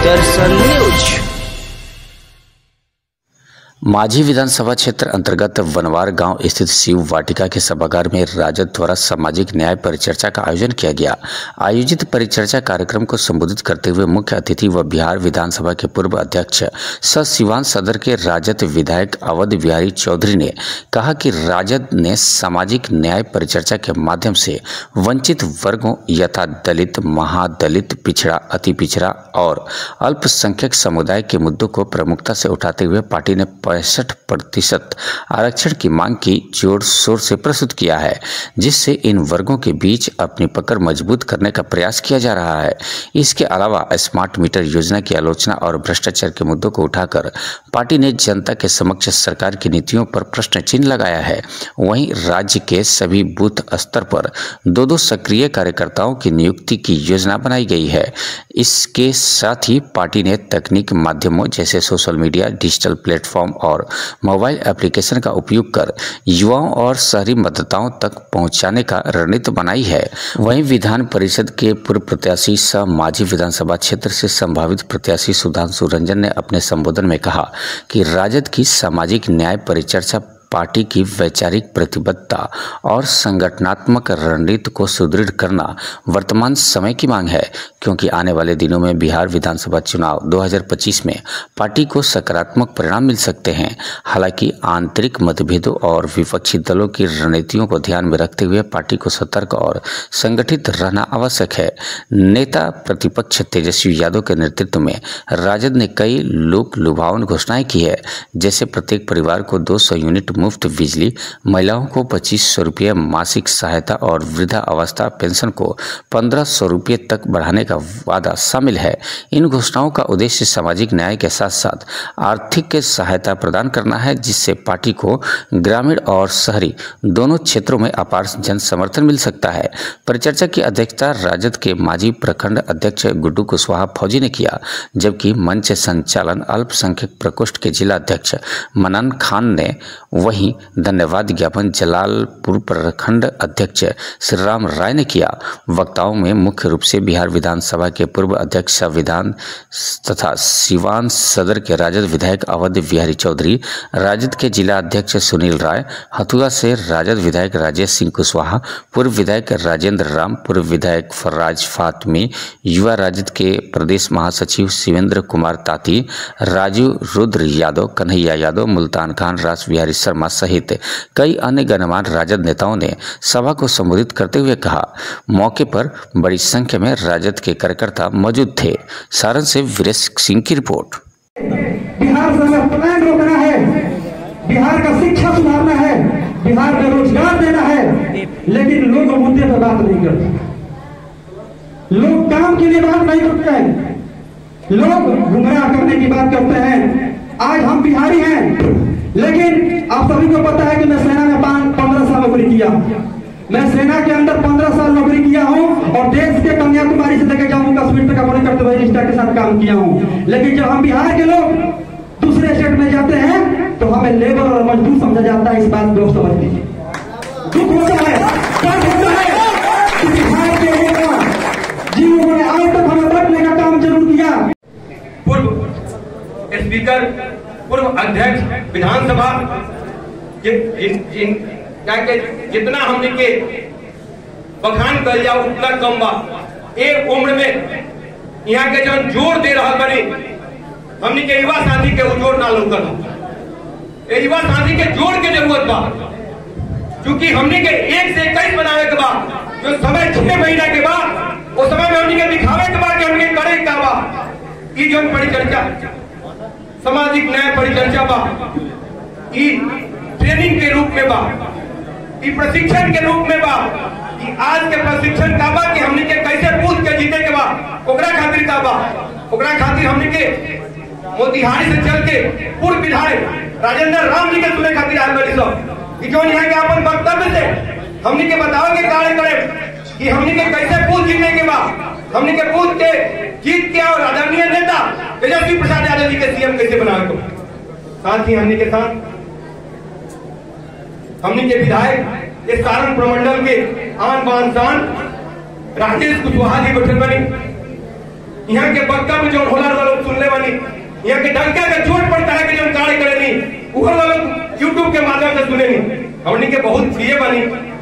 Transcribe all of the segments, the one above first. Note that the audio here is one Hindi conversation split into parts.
दर्शन न्यूज। माझी विधानसभा क्षेत्र अंतर्गत वनवार गांव स्थित शिव वाटिका के सभागार में राजद द्वारा सामाजिक न्याय परिचर्चा का आयोजन किया गया। आयोजित परिचर्चा कार्यक्रम को संबोधित करते हुए मुख्य अतिथि व बिहार विधानसभा के पूर्व अध्यक्ष सह सिवान सदर के राजद विधायक अवध बिहारी चौधरी ने कहा कि राजद ने सामाजिक न्याय परिचर्चा के माध्यम से वंचित वर्गों यथा दलित, महादलित, पिछड़ा, अति पिछड़ा और अल्पसंख्यक समुदाय के मुद्दों को प्रमुखता से उठाते हुए पार्टी ने 65% आरक्षण की मांग की जोर शोर से प्रस्तुत किया है, जिससे इन वर्गों के बीच अपनी पकड़ मजबूत करने का प्रयास किया जा रहा है। इसके अलावा स्मार्ट मीटर योजना की आलोचना और भ्रष्टाचार के मुद्दों को उठाकर पार्टी ने जनता के समक्ष सरकार की नीतियों पर प्रश्न चिन्ह लगाया है। वहीं राज्य के सभी बूथ स्तर पर 2-2 सक्रिय कार्यकर्ताओं की नियुक्ति की योजना बनाई गई है। इसके साथ ही पार्टी ने तकनीक माध्यमों जैसे सोशल मीडिया, डिजिटल प्लेटफॉर्म और मोबाइल एप्लीकेशन का उपयोग कर युवाओं और शहरी मतदाताओं तक पहुंचाने का रणनीति बनाई है। वहीं विधान परिषद के पूर्व प्रत्याशी सह माझी विधानसभा क्षेत्र से संभावित प्रत्याशी सुधांशु रंजन ने अपने संबोधन में कहा कि राजद की सामाजिक न्याय परिचर्चा पार्टी की वैचारिक प्रतिबद्धता और संगठनात्मक रणनीति को सुदृढ़ करना वर्तमान समय की मांग है, क्योंकि आने वाले दिनों में बिहार विधानसभा चुनाव 2025 में पार्टी को सकारात्मक परिणाम मिल सकते हैं। हालांकि आंतरिक मतभेदों और विपक्षी दलों की रणनीतियों को ध्यान में रखते हुए पार्टी को सतर्क और संगठित रहना आवश्यक है। नेता प्रतिपक्ष तेजस्वी यादव के नेतृत्व में राजद ने कई लोक लुभावन घोषणाएं की है, जैसे प्रत्येक परिवार को 200 यूनिट मुफ्त बिजली, महिलाओं को 2500 रुपये मासिक सहायता और वृद्धा अवस्था पेंशन को 1500 रुपये तक बढ़ाने का वादा शामिल है। इन घोषणाओं का उद्देश्य सामाजिक न्याय के साथ साथ आर्थिक सहायता प्रदान करना है, जिससे पार्टी को ग्रामीण और शहरी दोनों क्षेत्रों में अपार जन समर्थन मिल सकता है। परिचर्चा की अध्यक्षता राजद के माजी प्रखंड अध्यक्ष गुड्डू कुशवाहा फौजी ने किया, जबकि मंच संचालन अल्पसंख्यक प्रकोष्ठ के जिला अध्यक्ष मनान खान ने। वहीं धन्यवाद ज्ञापन जलालपुर प्रखंड अध्यक्ष श्रीराम राय ने किया। वक्ताओं में मुख्य रूप से बिहार विधानसभा के पूर्व अध्यक्ष विधान तथा सिवान सदर के राजद विधायक अवध बिहारी चौधरी, राजद के जिला अध्यक्ष सुनील राय, हथुआ से राजद विधायक राजेश सिंह कुशवाहा, पूर्व विधायक राजेंद्र राम, पूर्व विधायक फराज फातमी, युवा राजद के प्रदेश महासचिव शिवेंद्र कुमार ताती, राजू रुद्र यादव, कन्हैया यादव, मुल्तान खान, रास बिहारी शर्मा सहित कई अन्य गणमान्य राजद नेताओं ने सभा को संबोधित करते हुए कहा। मौके पर बड़ी संख्या में राजद के कार्यकर्ता मौजूद थे। सारण से वीरेश सिंह की रिपोर्ट। बिहार में रोकना है, बिहार का शिक्षा सुधारना है, बिहार में रोजगार देना है, लेकिन लोग मुद्दे पर बात नहीं करते। लोग काम के लिए बात नहीं करते हैं, लोग गुमराह करने की बात करते हैं। आज हम बिहारी हैं, लेकिन आप सभी को पता है कि मैं सेना में 15 साल नौकरी किया। मैं सेना के अंदर 15 साल नौकरी किया हूं और देश के कन्याकुमारी से लेकर जम्मू कश्मीर तक अपने करते हुए निष्ठा के साथ काम किया हूं। लेकिन जब हम बिहार के लोग दूसरे स्टेट में जाते हैं तो हमें लेबर और मजदूर समझा जाता है। इस बात को समझ लीजिए। दुख होता है, दर्द होता है कि बिहार के लोग जिन लोगों ने आज तक हमें बांटने का काम जरूर किया। पूर्व स्पीकर, पूर्व अध्यक्ष विधानसभा जितना हमने के बखान कर लिया उतना कम बा। एक उम्र में यहाँ के जन जोर दे रहा बने हमने के युवा साथी के जोर ना लौकर युवा साथी के जोर के जरूरत बा, क्योंकि हमने के 1 से 21 बनावे के बाद जो समय 6 महीना के बाद उस समय में हमने के दिखावे के बाद हमने करे का बा कि जो परिचर्चा सामाजिक न्याय परिचर्चा बा, ट्रेनिंग के रूप में बा, प्रशिक्षण के रूप में बा, कि आज के प्रशिक्षण का बा कि हमने के कैसे पूछ के जीते के बा, ओकरा खातिर का बा, ओकरा खातिर हमने के मोतिहारी से चल के पूर्व विधायक राजेंद्र राम जी के सुने खातिर आए बड़ी सब कि जो यहाँ के अपन वक्तव्य से हमने के बताओ के कार्य करे कि हमने के कैसे पूछ जीतने के बा, हमने के पूछ के जीत के और आदरणीय नेता तेजस्वी प्रसाद यादव जी के सीएम कैसे बनावे को। साथ ही हमने के साथ हमने के विधायक इस सारण प्रमंडल के आन बान शान राजेश कुशवाहा जी बैठल बनी। यहाँ के बक्का में जो होलार वालों सुनने वाली, यहाँ के डंका के चोट पर तरह के जो कार्य करे नहीं, उहर वालों यूट्यूब के माध्यम से सुने नहीं। हमने के बहुत सीए बनी,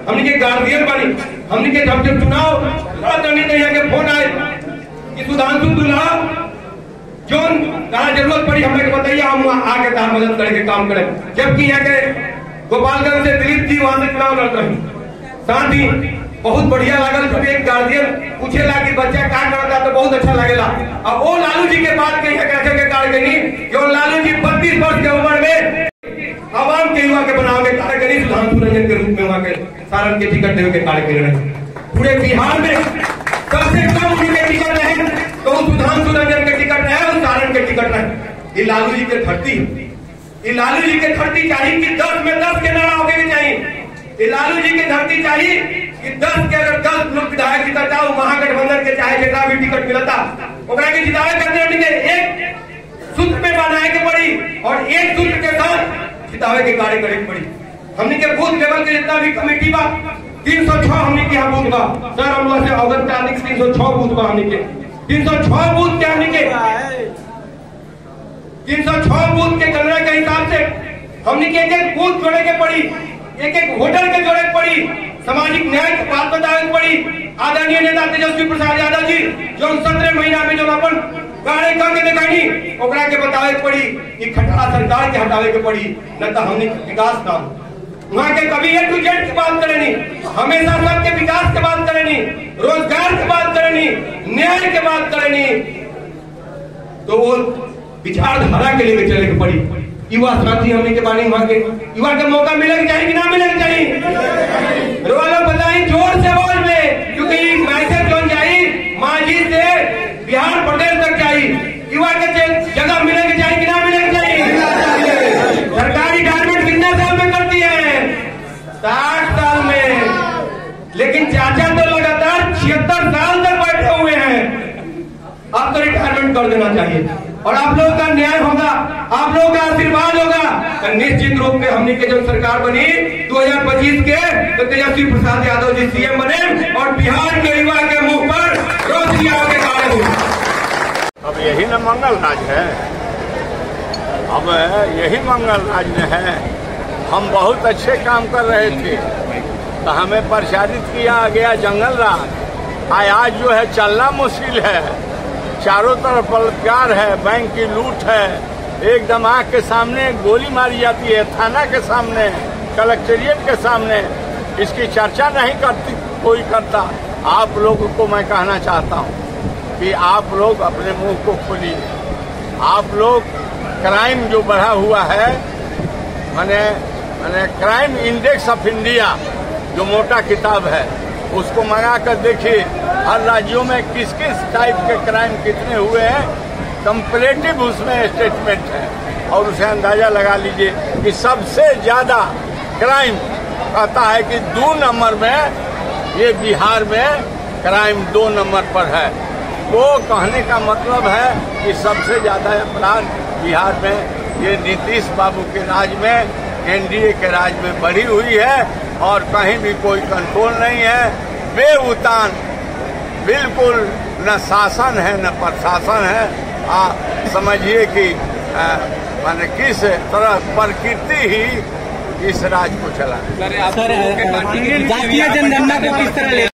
हमने के गार्जियन बनी, हमने के जब चुनाव लड़नी तो यहाँ के फोन आए कि सुधांशु दुल्हा जो जरूरत पड़ी हमें बताइए, हम आके तार मदद करके काम करें। जबकि यहाँ के गोपालगंज से दिलीप जी वहां से चुनाव लड़ रहे, साथ ही बहुत बढ़िया लागल। जब एक गार्जियन पूछेला कि बच्चा क्या करता तो बहुत अच्छा लगेला। अब वो लालू जी के बात कही कैसे के कार्य करी, जो लालू जी 32 वर्ष के उम्र में आवाम के युवा के बनाव के कार्य करी, सुधांशु रंजन के रूप में वहां के सारण के टिकट देने के कार्य कर रहे। पूरे बिहार में सबसे कम उनके टिकट रहे तो सुधांशु रंजन के टिकट रहे और सारण के टिकट रहे। ये लालू जी के धरती, ये लालू जी के धरती चाहिए कि 10 में 10 के नारा होके चाहिए। ये लालू जी की धरती चाहिए कि 10 के अगर 10 लोग विधायक जीता जाओ, महागठबंधन के चाहे जितना भी टिकट मिलता ओकरा के जितावे करने के एक सूत्र में बनाए के पड़ी और एक सूत्र के साथ जितावे के कार्य करे पड़ी। हमने के बूथ लेवल के जितना भी कमेटी बा 306 हमने के यहाँ बूथ बा सर, हम लोग से अवगत कराने 306 बूथ बा, हमने के 306 बूथ के हमने के 306 बूथ के गणना के हिसाब से हमने के एक बूथ जोड़े के पड़ी, एक वोटर के जोड़े पड़ी, सामाजिक न्याय की बात बतावे पड़ी। आदरणीय नेता तेजस्वी प्रसाद यादव जी जो 17 महीना में जो अपन कार्य करके दिखाई ओकरा के बतावे पड़ी कि खटरा सरकार के हटावे के पड़ी, न तो हमने विकास काम वहाँ के कभी A to Z की बात करे नहीं, हमेशा सबके विकास की बात करे नहीं, रोजगार की बात करे नहीं, न्याय की बात करे नहीं। तो वो विचारधारा के लेके चले के पड़ी। युवा साथी हमने के बानी वहां के युवा के मौका मिलेगा चाहिए कि ना मिलेगा चाहिए, रोवालो बताइए जोर से बोल में, क्योंकि मैसेज जो चाहिए मांझी से बिहार पटेल तक चाहिए, युवा के जगह मिलेगी चाहिए कि ना मिलेगी चाहिए। सरकारी गारमेंट कितने साल में करती है? 60 साल में, लेकिन चाचा तो लगातार 76 साल तक बैठे हुए हैं। अब तो रिटायरमेंट कर देना चाहिए और आप लोगों का न्याय होगा, आप लोगों का आशीर्वाद होगा तो निश्चित रूप में हमने के जब सरकार बनी 2025 के तो तेजस्वी प्रसाद यादव जी सीएम बने और बिहार के युवा के मुंह पर रोशनी आने का कार्य हुआ। अब यही न मंगल राज है, अब यही मंगल राज में है। हम बहुत अच्छे काम कर रहे थे तो हमें प्रसारित किया गया जंगल राज। आज जो है चलना मुश्किल है, चारों तरफ बलात्कार है, बैंक की लूट है, एकदम आंख के सामने गोली मारी जाती है, थाना के सामने, कलेक्टेरिएट के सामने। इसकी चर्चा नहीं करती कोई करता। आप लोगों को मैं कहना चाहता हूं कि आप लोग अपने मुंह को खोलिए। आप लोग क्राइम जो बढ़ा हुआ है, माने क्राइम इंडेक्स ऑफ इंडिया जो मोटा किताब है उसको मंगा कर देखिए हर राज्यों में किस किस टाइप के क्राइम कितने हुए हैं, कंपैरेटिव उसमें स्टेटमेंट है और उसे अंदाजा लगा लीजिए कि सबसे ज्यादा क्राइम कहता है कि 2 नंबर में ये बिहार में क्राइम 2 नंबर पर है। वो कहने का मतलब है कि सबसे ज्यादा अपराध बिहार में ये नीतीश बाबू के राज में, एनडीए के राज में बढ़ी हुई है और कहीं भी कोई कंट्रोल नहीं है। बेउतान बिल्कुल न शासन है न प्रशासन है। आप समझिए कि माने किस तरह प्रकृति ही इस राज को चला। जातीय जनगणना को किस तरह